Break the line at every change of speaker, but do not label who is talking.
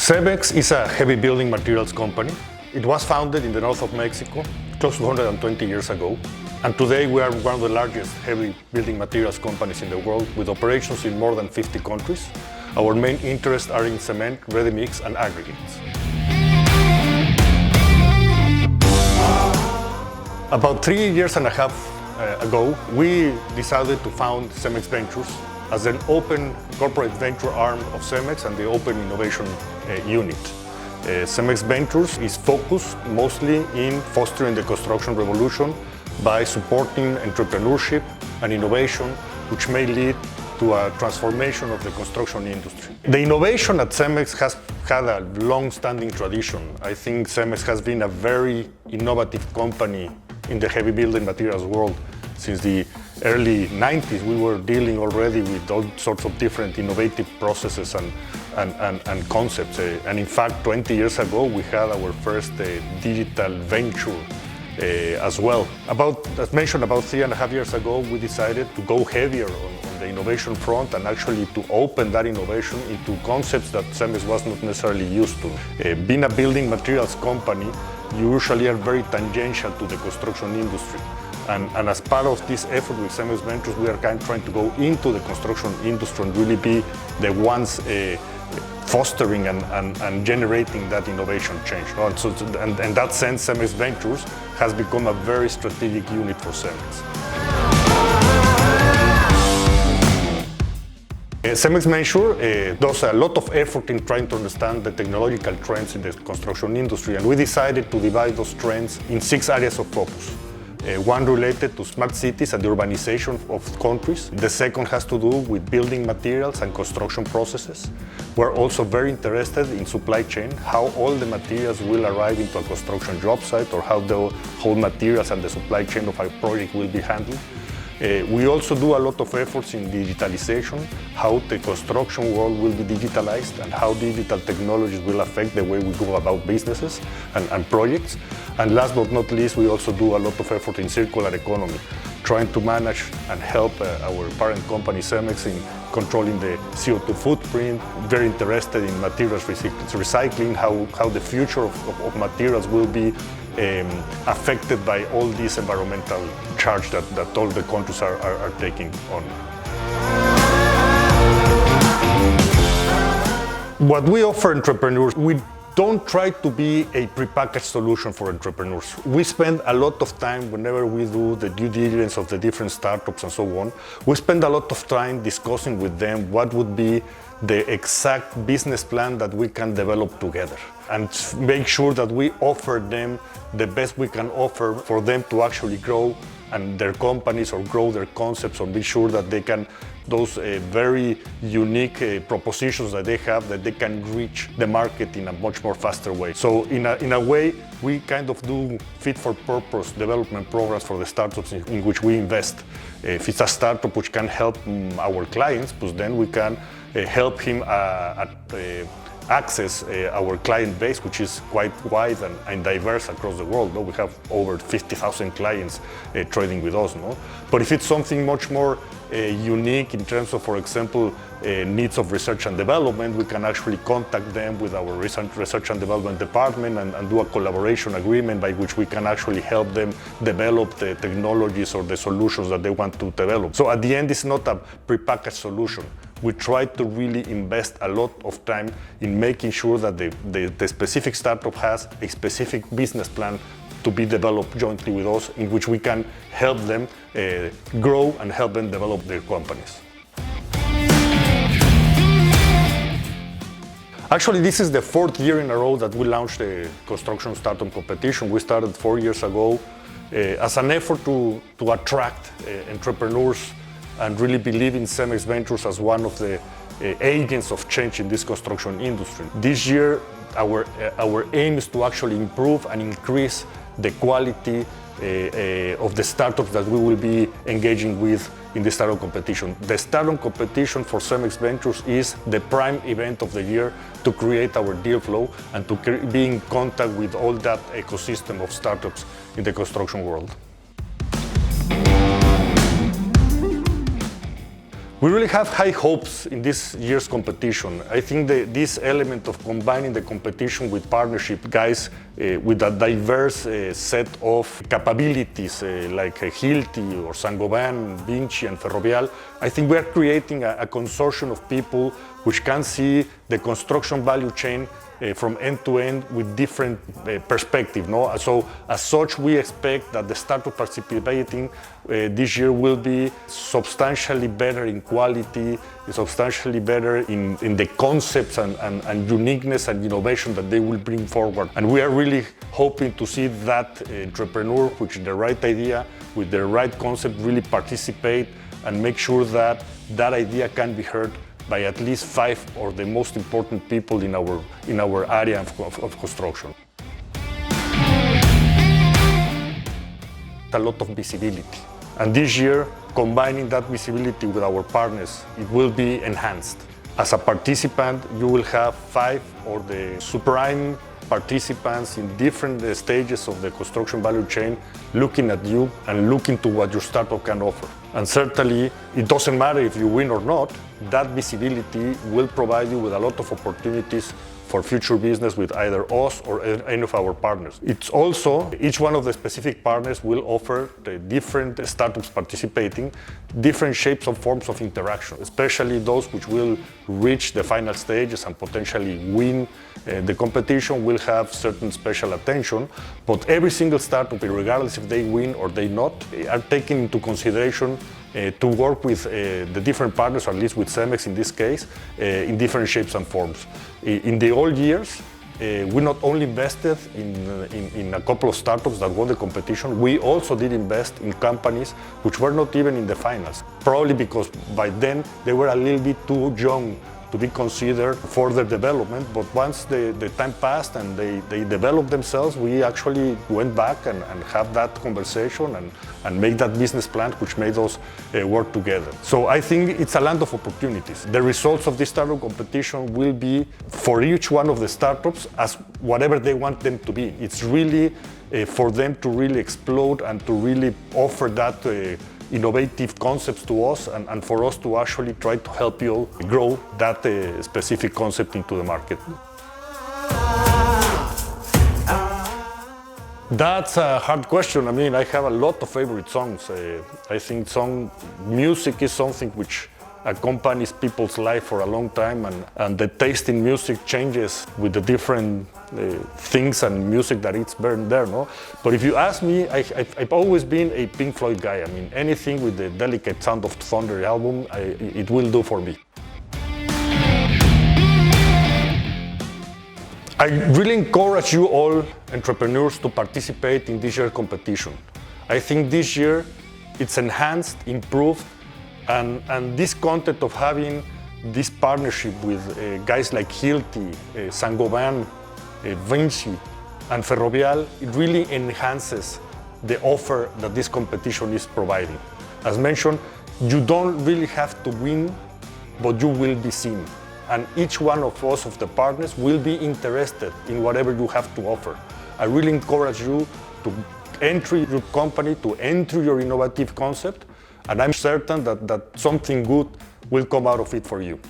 CEMEX is a heavy building materials company. It was founded in the north of Mexico close to 120 years ago. And today we are one of the largest heavy building materials companies in the world with operations in more than 50 countries. Our main interests are in cement, ready-mix and aggregates. About 3.5 years ago, we decided to found CEMEX Ventures as an open corporate venture arm of CEMEX and the Open Innovation Unit. CEMEX Ventures is focused mostly in fostering the construction revolution by supporting entrepreneurship and innovation, which may lead to a transformation of the construction industry. The innovation at CEMEX has had a long-standing tradition. I think CEMEX has been a very innovative company in the heavy building materials world. Since the early 90s, we were dealing already with all sorts of different innovative processes and concepts. And in fact, 20 years ago, we had our first digital venture as well. As mentioned, about 3.5 years ago, we decided to go heavier on the innovation front and actually to open that innovation into concepts that CEMEX was not necessarily used to. Being a building materials company, you usually are very tangential to the construction industry. And as part of this effort with CEMEX Ventures, we are kind of trying to go into the construction industry and really be the ones fostering and generating that innovation change. And so, in that sense, CEMEX Ventures has become a very strategic unit for CEMEX. CEMEX Ventures does a lot of effort in trying to understand the technological trends in the construction industry, and we decided to divide those trends in 6 areas of focus. One related to smart cities and the urbanization of countries. The second has to do with building materials and construction processes. We're also very interested in supply chain, how all the materials will arrive into a construction job site, or how the whole materials and the supply chain of a project will be handled. We also do a lot of efforts in digitalization, how the construction world will be digitalized and how digital technologies will affect the way we go about businesses and projects. And last but not least, we also do a lot of effort in circular economy, trying to manage and help our parent company CEMEX in controlling the CO2 footprint, very interested in materials recycling, how the future of materials will be affected by all this environmental charge that all the countries are taking on. What we offer entrepreneurs, we don't try to be a prepackaged solution for entrepreneurs. We spend a lot of time whenever we do the due diligence of the different startups and so on. We spend a lot of time discussing with them what would be the exact business plan that we can develop together and make sure that we offer them the best we can offer for them to actually grow and their companies or grow their concepts, or be sure that they can, those very unique propositions that they have, that they can reach the market in a much more faster way. So in a way, we kind of do fit-for-purpose development programs for the startups in which we invest. If it's a startup which can help our clients, then we can help him access our client base, which is quite wide and diverse across the world. We have over 50,000 clients trading with us. But if it's something much more unique in terms of, for example, needs of research and development, we can actually contact them with our research and development department and do a collaboration agreement by which we can actually help them develop the technologies or the solutions that they want to develop. So at the end, it's not a prepackaged solution. We try to really invest a lot of time in making sure that the specific startup has a specific business plan to be developed jointly with us, in which we can help them grow and help them develop their companies. Actually, this is the 4th year in a row that we launched the construction startup competition. We started 4 years ago as an effort to attract entrepreneurs and really believe in CEMEX Ventures as one of the agents of change in this construction industry. This year, our aim is to actually improve and increase the quality of the startups that we will be engaging with in the startup competition. The startup competition for CEMEX Ventures is the prime event of the year to create our deal flow and to be in contact with all that ecosystem of startups in the construction world. We really have high hopes in this year's competition. I think this element of combining the competition with partnership, guys with a diverse set of capabilities like Hilti or Saint-Gobain, Vinci and Ferrovial, I think we are creating a consortium of people which can see the construction value chain from end to end with different perspective. No? So as such, we expect that the startup participating this year will be substantially better in quality, substantially better in the concepts and uniqueness and innovation that they will bring forward. And we are really hoping to see that entrepreneur, which is the right idea, with the right concept, really participate and make sure that that idea can be heard by at least 5 of the most important people in our area of construction. A lot of visibility. And this year, combining that visibility with our partners, it will be enhanced. As a participant, you will have 5 of the prime participants in different stages of the construction value chain looking at you and looking to what your startup can offer. And certainly, it doesn't matter if you win or not, that visibility will provide you with a lot of opportunities for future business with either us or any of our partners. It's also, each one of the specific partners will offer the different startups participating different shapes and forms of interaction, especially those which will reach the final stages and potentially win the competition will have certain special attention, but every single startup, regardless if they win or they not, are taken into consideration to work with the different partners, or at least with CEMEX in this case, in different shapes and forms. In the old years, we not only invested in a couple of startups that won the competition, we also did invest in companies which were not even in the finals. Probably because by then they were a little bit too young to be considered for their development, but once the time passed and they developed themselves, we actually went back and have that conversation and make that business plan which made us work together. So I think it's a land of opportunities. The results of this startup competition will be for each one of the startups as whatever they want them to be. It's really for them to really explode and to really offer that innovative concepts to us and for us to actually try to help you grow that specific concept into the market. That's a hard question. I mean, I have a lot of favorite songs. I think music is something which accompanies people's life for a long time, and the taste in music changes with the different things and music that it's burned there, no? But if you ask me, I've always been a Pink Floyd guy. I mean, anything with the Delicate Sound of Thunder album, it will do for me. I really encourage you all entrepreneurs to participate in this year's competition. I think this year it's enhanced, improved, and this content of having this partnership with guys like Hilti, Saint-Gobain, Vinci, and Ferrovial, it really enhances the offer that this competition is providing. As mentioned, you don't really have to win, but you will be seen. And each one of us, of the partners, will be interested in whatever you have to offer. I really encourage you to enter your company, to enter your innovative concept, and I'm certain that something good will come out of it for you.